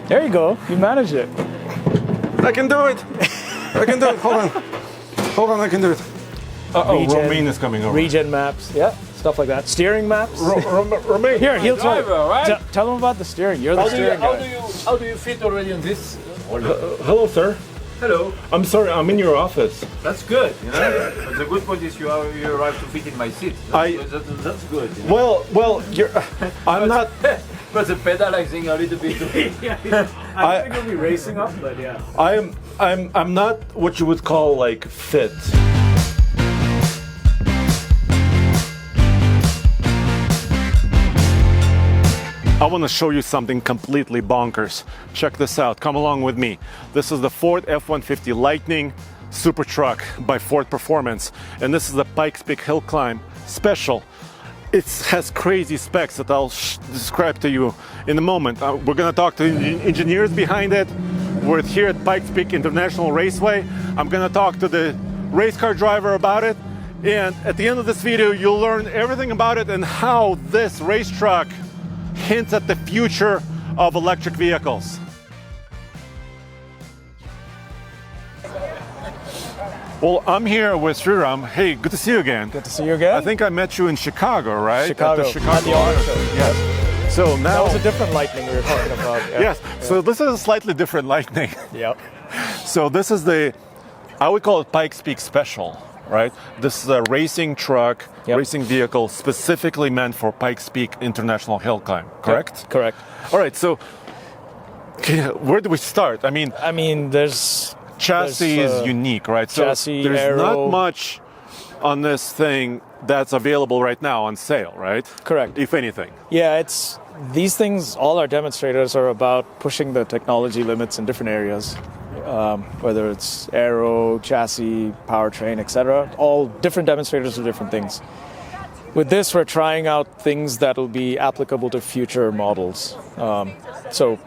There you go. You managed it. I can do it. I can do it. Hold on, I can do it. Romain is coming over. Regen maps, yeah, stuff like that. Steering maps. Romain. Here, he'll tell you. Right? Tell them about the steering. You're the steering guy. How do you fit already on this? Hello, sir. Hello. I'm sorry, I'm in your office. That's good. You know? But the good point is you arrive to fit in my seat. That's good. You know? Well, I'm not. But the pedalizing a little bit. I think you'll be racing up, but yeah. I'm not what you would call like fit. I want to show you something completely bonkers. Check this out. Come along with me. This is the Ford F-150 Lightning Super Truck by Ford Performance, and this is the Pikes Peak Hill Climb Special. It has crazy specs that I'll describe to you in a moment. We're going to talk to engineers behind it. We're here at Pikes Peak International Raceway. I'm going to talk to the race car driver about it, and at the end of this video you'll learn everything about it and how this race truck hints at the future of electric vehicles. Well, I'm here with Sriram. Hey, good to see you again. Good to see you again. I think I met you in Chicago, right? Chicago. At the Chicago Auto Show. Yes. So now That was a different Lightning we were talking about. Yeah. Yes. So this is a slightly different Lightning. Yep. So this is I would call it Pikes Peak Special, right? This is a racing truck, racing vehicle specifically meant for Pikes Peak International Hill Climb, correct? Yep. Correct. All right. So where do we start? I mean, there's chassis is unique, right? So chassis, there's aero. not much on this thing that's available right now on sale, right? Correct. If anything. Yeah, these things, all our demonstrators are about pushing the technology limits in different areas, whether it's aero, chassis, powertrain, etc. All different demonstrators do different things. With this, we're trying out things that will be applicable to future models. So,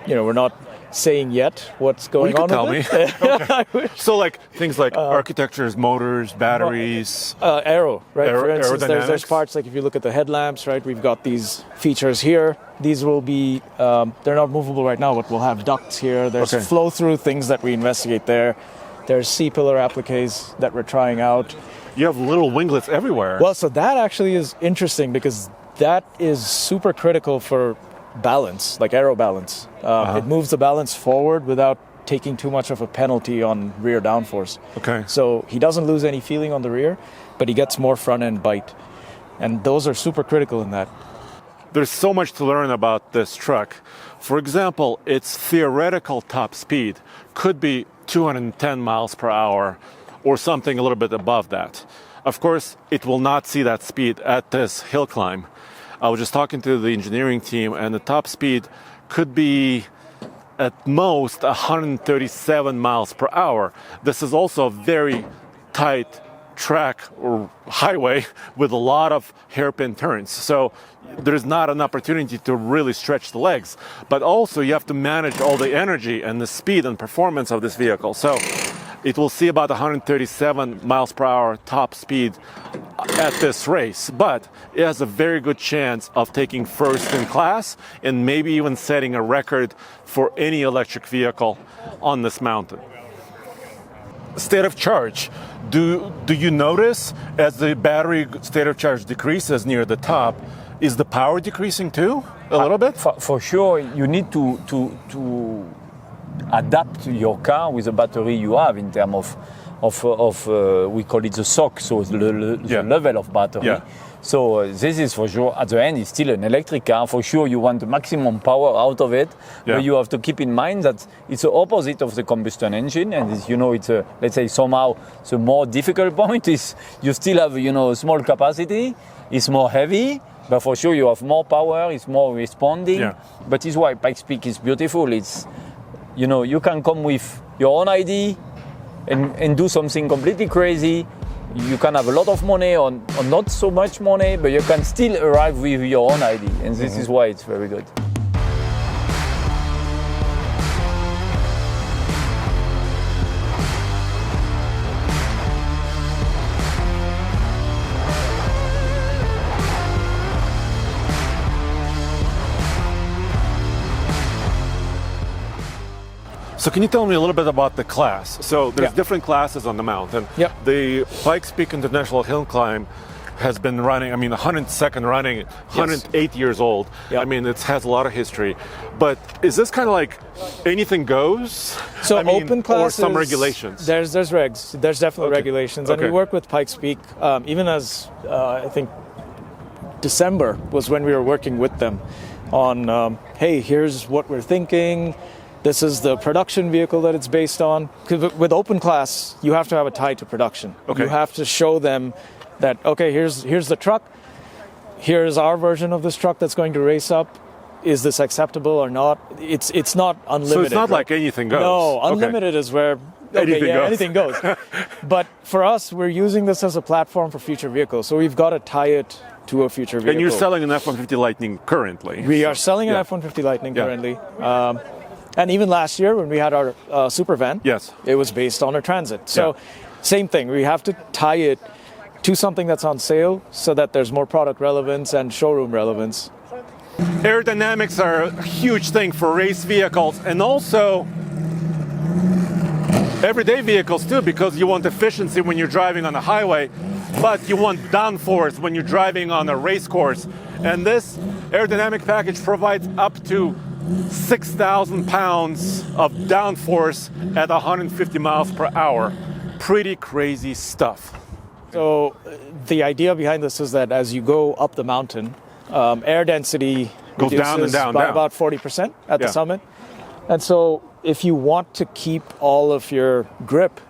we're not saying yet what's going on with it. Okay. So like things like architectures, motors, batteries. Aero, right? For instance, there's Aerodynamics. parts like if you look at the headlamps, right? We've got these features here. These will be, they're not movable right now, but we'll have ducts here. There's flow-through things that we investigate there. There's C-pillar appliques that we're trying out. You have little winglets everywhere. Well, so that actually is interesting because that is super critical for balance, like aero balance. It moves the balance forward without taking too much of a penalty on rear downforce. Okay. So he doesn't lose any feeling on the rear, but he gets more front end bite. And those are super critical in that. There's so much to learn about this truck. For example, its theoretical top speed could be 210 miles per hour or something a little bit above that. Of course, it will not see that speed at this hill climb. I was just talking to the engineering team, and the top speed could be at most 137 miles per hour. This is also a very tight track or highway with a lot of hairpin turns. So there's not an opportunity to really stretch the legs. But also you have to manage all the energy and the speed and performance of this vehicle. So it will see about 137 miles per hour top speed at this race, but it has a very good chance of taking first in class and maybe even setting a record for any electric vehicle on this mountain. State of charge. Do you notice as the battery state of charge decreases near the top, is the power decreasing too a little bit? For sure, you need to adapt your car with the battery you have in terms of we call it the SOC, so the level of battery. Yeah. So this is for sure, at the end, it's still an electric car. For sure, you want the maximum power out of it, but you have to keep in mind that it's the opposite of the combustion engine, and it's, it's let's say somehow the more difficult point is you still have, a small capacity, it's more heavy, but for sure you have more power, it's more responding. Yeah. But it's why Pikes Peak is beautiful. It's, you can come with your own idea and do something completely crazy. You can have a lot of money or not so much money, but you can still arrive with your own idea. And this is why it's very good. So can you tell me a little bit about the class? So there's Yeah. different classes on the mountain. Yep. The Pikes Peak International Hill Climb has been running, 102nd running, 108 years old. Yep. I mean, it has a lot of history. But is this kind of like anything goes? So open classes, or some regulations? There's regs. There's definitely regulations, and we Okay. work with Pikes Peak. Even as I think December was when we were working with them on, hey, here's what we're thinking. This is the production vehicle that it's based on. 'Cause with open class, you have to have a tie to production. Okay. You have to show them that, okay, here's the truck. Here's our version of this truck that's going to race up. Is this acceptable or not? It's not unlimited. So it's not right? like anything goes. No, Okay. unlimited is where Anything goes. anything goes. But for us, we're using this as a platform for future vehicles. So we've got to tie it to a future vehicle. And you're selling an F-150 Lightning currently. We are selling an Yeah. F-150 Lightning Yeah. currently. And even last year when we had our super van, Yes. it was based on a Transit. So same thing. We have to tie it to something that's on sale so that there's more product relevance and showroom relevance. Aerodynamics are a huge thing for race vehicles and also everyday vehicles too, because you want efficiency when you're driving on the highway, but you want downforce when you're driving on a race course. And this aerodynamic package provides up to 6,000 pounds of downforce at 150 miles per hour. Pretty crazy stuff. So the idea behind this is that as you go up the mountain, air density Goes down and reduces down, by down. about 40% at Yeah. the summit. And so if you want to keep all of your grip,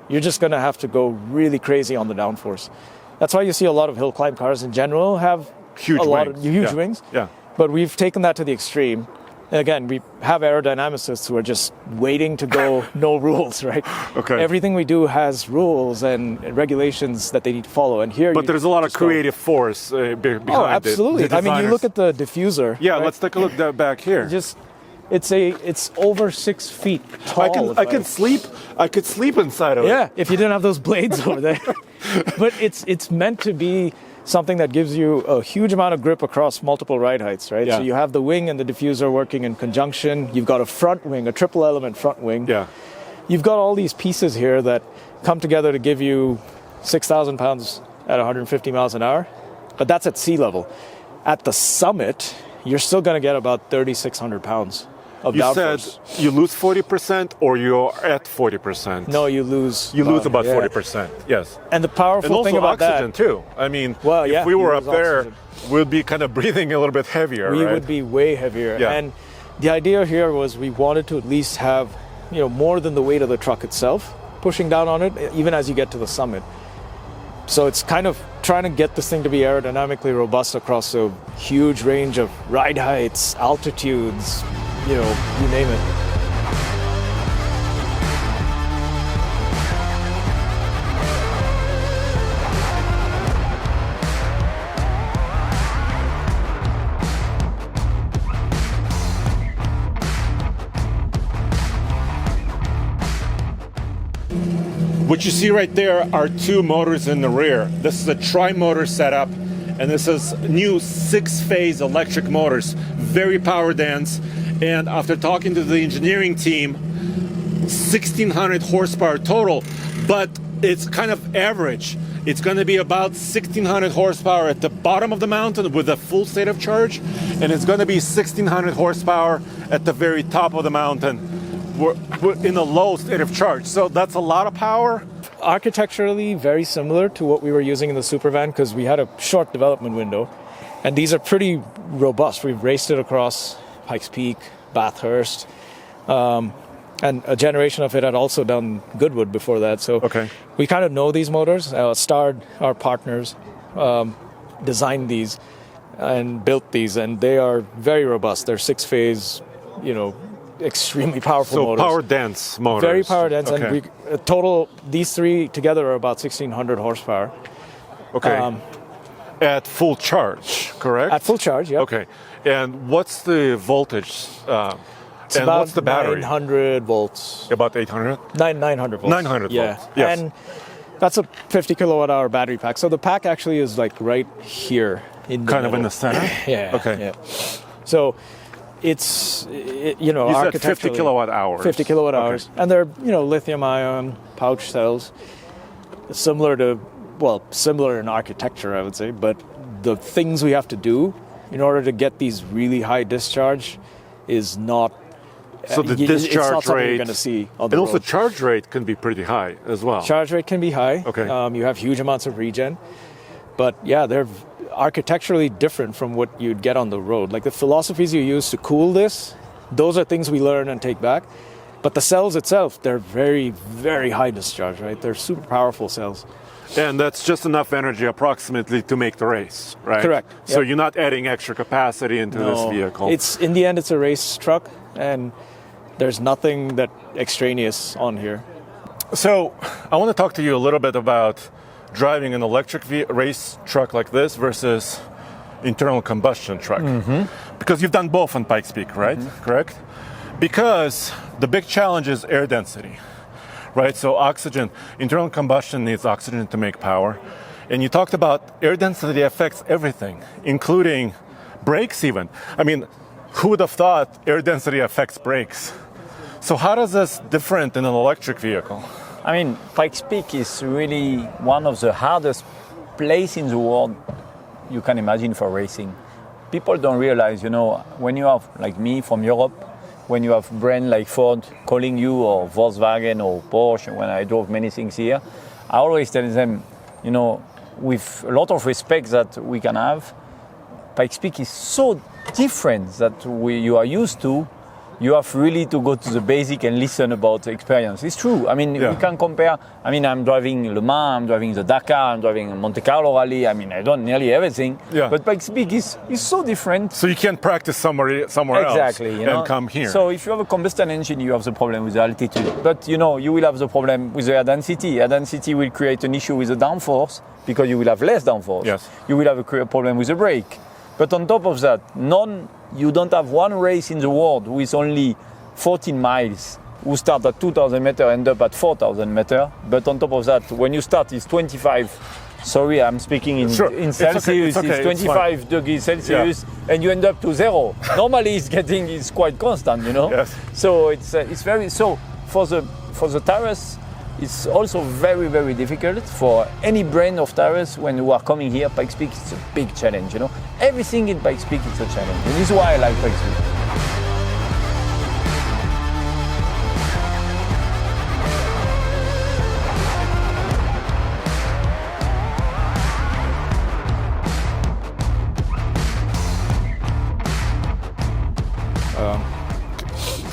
you're just going to have to go really crazy on the downforce. That's why you see a lot of hill climb cars in general have Huge a lot wings. of huge Yeah. wings. Yeah. But we've taken that to the extreme. And again, we have aerodynamicists who are just waiting to go no rules, right? Okay. Everything we do has rules and regulations that they need to follow. And here, But there's a lot of creative force behind Oh, absolutely. it. The I mean, you designers. look at the diffuser. Yeah, right? let's take a look back here. Just it's over 6 feet tall. I could sleep inside of it. Yeah, if you didn't have those blades over there. But it's meant to be something that gives you a huge amount of grip across multiple ride heights, right? Yeah. So you have the wing and the diffuser working in conjunction. You've got a front wing, a triple element front wing. Yeah. You've got all these pieces here that come together to give you 6,000 pounds at 150 miles an hour. But that's at sea level. At the summit, you're still going to get about 3,600 pounds of You downforce. said you lose 40% or you're at 40%? No, you lose. You lose about yeah. 40%, yes. And the powerful And also thing about oxygen that, too. I mean, Well, yeah, if we were you up lose there, oxygen. we'd be kind of breathing a little bit heavier, we right? would be way heavier. Yeah. And the idea here was we wanted to at least have, more than the weight of the truck itself pushing down on it, even as you get to the summit. So it's kind of trying to get this thing to be aerodynamically robust across a huge range of ride heights, altitudes, you name it. What you see right there are two motors in the rear. This is a tri-motor setup, and this is new 6-phase electric motors, very power dense. And after talking to the engineering team, 1,600 horsepower total, but it's kind of average. It's going to be about 1,600 horsepower at the bottom of the mountain with a full state of charge, and it's going to be 1,600 horsepower at the very top of the mountain. We're in a low state of charge, so that's a lot of power. Architecturally, very similar to what we were using in the Supervan because we had a short development window. And these are pretty robust. We've raced it across Pikes Peak, Bathurst, and a generation of it had also done Goodwood before that. So Okay. we kind of know these motors. Starred, our partners, designed these and built these, and they are very robust. They're 6-phase, extremely powerful So motors. power dense motors. Very power dense, Okay. and we total these three together are about 1,600 horsepower. Okay. At full charge, correct? At full charge, yeah. Okay. And what's the voltage? It's and about what's the battery? 900 volts. About 800? 900 volts. 900 yeah. volts, yes. And that's a 50 kilowatt hour battery pack. So the pack actually is like right here in the Kind of in middle. the center? Yeah. Okay. Yeah. So you know, You said 50 architecturally, kilowatt hours. 50 kilowatt Okay. hours, and they're, you know, lithium-ion pouch cells, similar in architecture, I would say. But the things we have to do in order to get these really high discharge is not. So the it's not discharge something rate, you're going to see on and the also road. charge rate can be pretty high as well. Charge rate can be high. Okay. You have huge amounts of regen, but yeah, they're architecturally different from what you'd get on the road. Like the philosophies you use to cool this, those are things we learn and take back. But the cells itself, they're very, very high discharge, right? They're super powerful cells. And that's just enough energy approximately to make the race, right? Correct. So Yep. you're not adding extra capacity into this vehicle. It's in the end, it's a race truck, and there's nothing that extraneous on here. So I want to talk to you a little bit about driving an electric race truck like this versus internal combustion truck. Because you've done both on Pikes Peak, right? Correct? Because the big challenge is air density, right? So oxygen, internal combustion needs oxygen to make power. And you talked about air density affects everything, including brakes even. I mean, who would have thought air density affects brakes? So how does this different in an electric vehicle? I mean, Pikes Peak is really one of the hardest places in the world you can imagine for racing. People don't realize, you know, when you have, like me from Europe, when you have brands like Ford calling you, or Volkswagen or Porsche, when I drove many things here, I always tell them, you know, with a lot of respect that we can have, Pikes Peak is so different that you are used to. You have really to go to the basic and listen about the experience. It's true. I mean, Yeah. we can compare. I mean, I'm driving Le Mans, I'm driving the Dakar, I'm driving Monte Carlo Rally. I mean, I done nearly everything. Yeah. But Pikes Peak is so different. So you can't practice somewhere Exactly, else you know? and come here. So if you have a combustion engine, you have the problem with the altitude. But you know, you will have the problem with the air density. Air density will create an issue with the downforce because you will have less downforce. Yes. You will have a problem with the brake. But on top of that, you don't have one race in the world with only 14 miles who start at 2,000 meters and end up at 4,000 meters. But on top of that, when you start, it's 25. Sorry, I'm speaking in Celsius. It's 25 degrees Celsius, and you end up to zero. Normally, it's quite constant, you know. Yes. So it's very so for the tires. It's also very, very difficult for any brand of tires when you are coming here. Pikes Peak is a big challenge, you know. Everything in Pikes Peak is a challenge. And this is why I like Pikes Peak.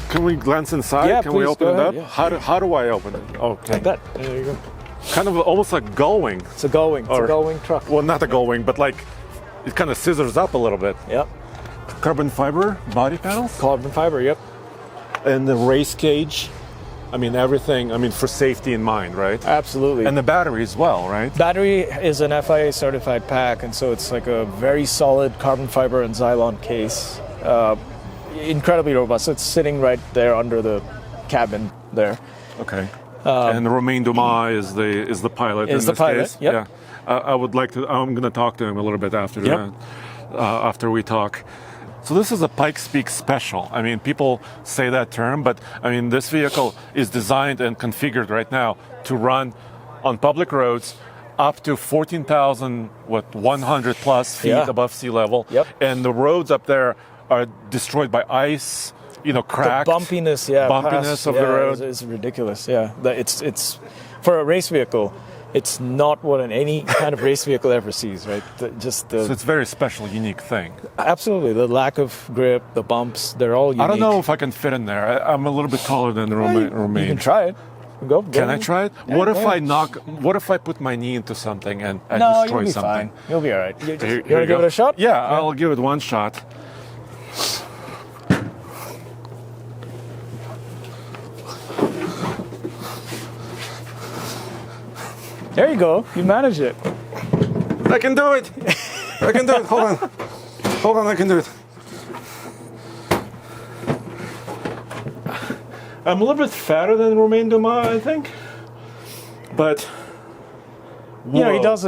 Can we glance inside? Yeah, Can we please, open go it up? ahead, yeah. How do I open it? Okay. Like that. There you go. Kind of almost like gullwing. It's a going truck. Well, not a gullwing, but like it kind of scissors up a little bit. Yep. Carbon fiber body panels. Carbon fiber. Yep. And the race cage. I mean, everything. I mean, for safety in mind, right? Absolutely. And the battery as well, right? Battery is an FIA certified pack, and so it's like a very solid carbon fiber and Xylon case. Incredibly robust. It's sitting right there under the cabin there. Okay. And Romain Dumas is the pilot. Is in the this pilot, case. yep. Yeah. I would like to. I'm going to talk to him a little bit after Yep. after we talk. So this is a Pikes Peak special. I mean, people say that term, but I mean, this vehicle is designed and configured right now to run on public roads up to 14,100 plus feet Yeah. above sea level. Yep. And the roads up there are destroyed by ice, cracked. The bumpiness, yeah. Bumpiness of the road. is ridiculous. Yeah. It's for a race vehicle. It's not what any kind of race vehicle ever sees, right? So it's a very special, unique thing. Absolutely. The lack of grip, the bumps, they're all unique. I don't know if I can fit in there. I'm a little bit taller than Romain. You can try it. Go Can I try it? Yeah, what if go I ahead. What if I put my knee into something and I No, destroy you'll be something? fine. You'll be all right. You Here want you to give go. it a shot? Yeah, I'll give it one shot. There you go. You managed it. I can do it. I can do it. Hold on. Hold on, I can do it. I'm a little bit fatter than Romain Dumas, I think. But You know, he whoa. does.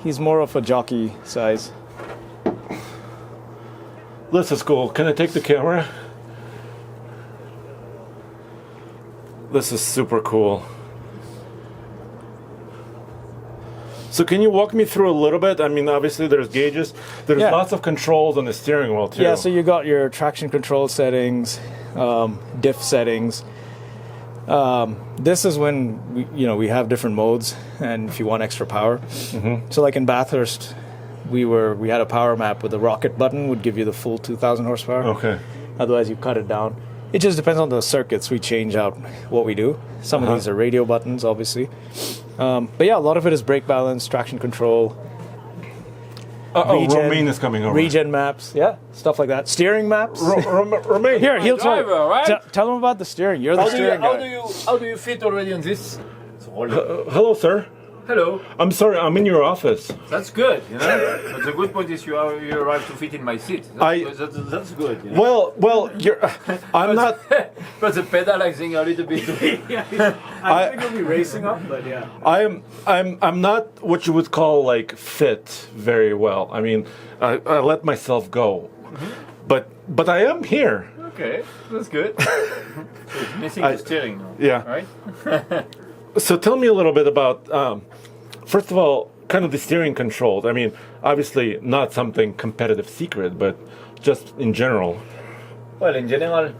He's more of a jockey size. This is cool. Can I take the camera? This is super cool. So can you walk me through a little bit? I mean, obviously there's gauges. There's lots of controls on the steering wheel too. Yeah, so you got your traction control settings, diff settings. This is when we have different modes, and if you want extra power. Mm-hmm. So like in Bathurst, we had a power map with a rocket button would give you the full 2,000 horsepower. Okay. Otherwise, you cut it down. It just depends on the circuits. We change out what we do. Some of these are radio buttons, obviously. But yeah, a lot of it is brake balance, traction control. Romain is coming over. Regen maps, stuff like that. Steering maps. Romain. Here, he'll tell you. Right? Tell him about the steering. You're the steering guy. How do you fit already on this? Hello, sir. Hello. I'm sorry, I'm in your office. That's good, you know. But the good point is you arrive to fit in my seat. That's good. You know? Well, I'm not. But the pedal, I think, a little bit. I think you'll be racing up, but yeah. I'm not what you would call like fit very well. I mean, I let myself go, but I am here. Okay, that's good. So it's missing the steering now. Yeah. Right. So tell me a little bit about, first of all, kind of the steering controls. I mean, obviously not something competitive secret, but just in general. Well, in general,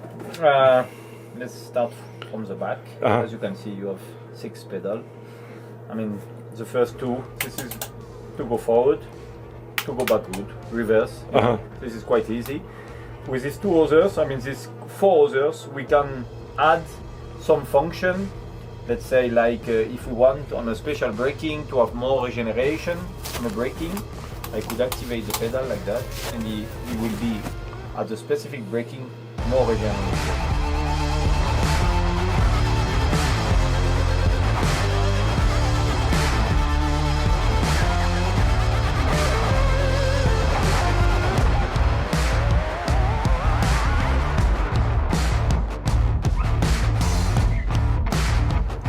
let's start from the back. As you can see, you have 6 pedals. I mean, the first 2, this is to go forward, to go backward, reverse. This is quite easy. With these 2 others, I mean, these 4 others, we can add some function. Let's say like if we want on a special braking to have more regeneration on the braking, I could activate the pedal like that, and it will be at the specific braking more regeneration.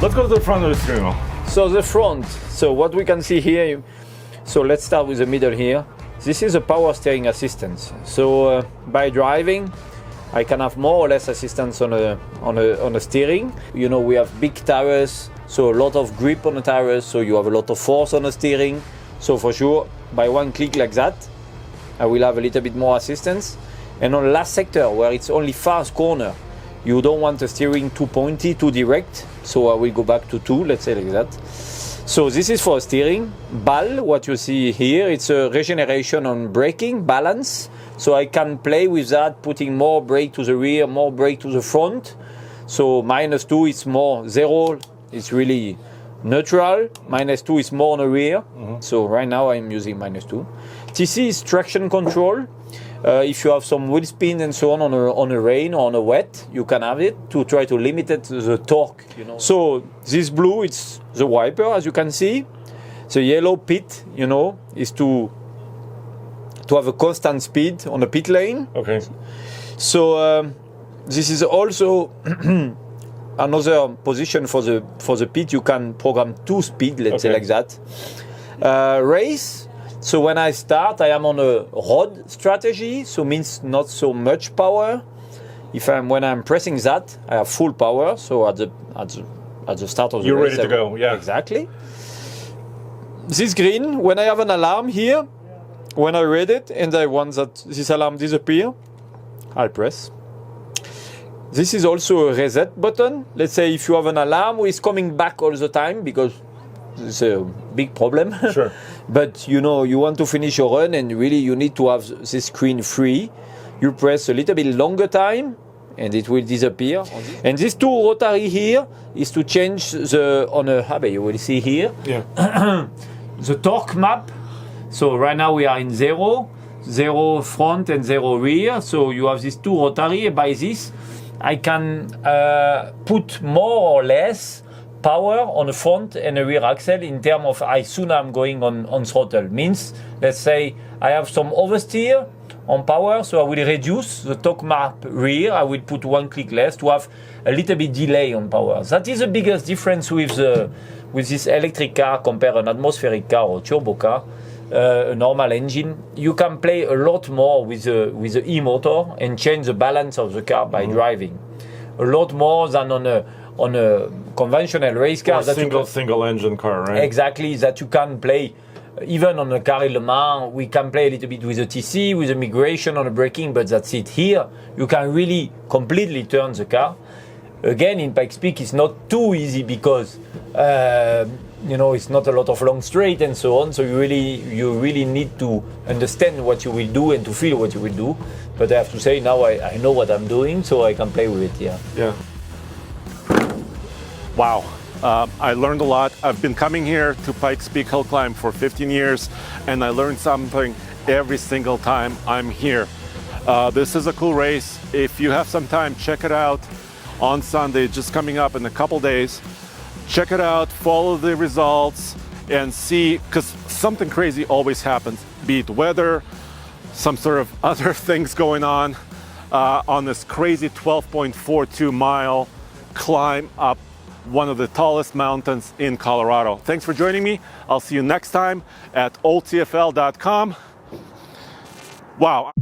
Let's go to the front of the steering wheel. So the front, so what we can see here, so let's start with the middle here. This is a power steering assistance. So by driving, I can have more or less assistance on a steering. You know, we have big tires, so a lot of grip on the tires, so you have a lot of force on the steering. So for sure, by one click like that, I will have a little bit more assistance. And on the last sector, where it's only fast corner, you don't want the steering too pointy, too direct. So I will go back to 2, let's say like that. So this is for steering. BAL, what you see here, it's a regeneration on braking, balance. So I can play with that, putting more brake to the rear, more brake to the front. So -2 is more 0, it's really neutral. -2 is more on the rear. So right now I'm using -2. TC is traction control. If you have some wheel spin and so on a rain or on a wet, you can have it to try to limit the torque. You know. So this blue, it's the wiper, as you can see. The yellow pit, you know, is to have a constant speed on the pit lane. Okay. So this is also another position for the pit. You can program 2 speed, let's say like that. Race. So when I start, I am on a rod strategy, so means not so much power. When I'm pressing that, I have full power. So at the start of the you're race, ready to go. Yeah, exactly. This green, when I have an alarm here, when I read it and I want that this alarm disappear, I'll press. This is also a reset button. Let's say if you have an alarm who is coming back all the time because it's a big problem. Sure. But you know, you want to finish your run and really you need to have this screen free. You press a little bit longer time and it will disappear. And this 2 rotary here is to change you will see here. Yeah. The torque map. So right now we are in 0 front and 0 rear. So you have these 2 rotary. By this, I can put more or less power on the front and the rear axle in terms of how soon I'm going on throttle. Means, let's say I have some oversteer on power, so I will reduce the torque map rear. I will put 1 click less to have a little bit delay on power. That is the biggest difference with this electric car compared to an atmospheric car or turbo car. a normal engine. You can play a lot more with the e-motor and change the balance of the car by driving. A lot more than on a conventional race car. Or single engine car, right? Exactly, that you can play. Even on the Carré Le Mans, we can play a little bit with the TC, with the migration on the braking, but that's it. Here, you can really completely turn the car. Again, in Pikes Peak, it's not too easy because it's not a lot of long straight and so on. So you really need to understand what you will do and to feel what you will do. But I have to say now I know what I'm doing, so I can play with it. Yeah. Wow. I learned a lot. I've been coming here to Pikes Peak Hill Climb for 15 years, and I learned something every single time I'm here. This is a cool race. If you have some time, check it out on Sunday, just coming up in a couple days. Check it out, follow the results, and see, because something crazy always happens, be it weather, some sort of other things going on this crazy 12.42 mile climb up one of the tallest mountains in Colorado. Thanks for joining me. I'll see you next time at oldtfl.com. Wow.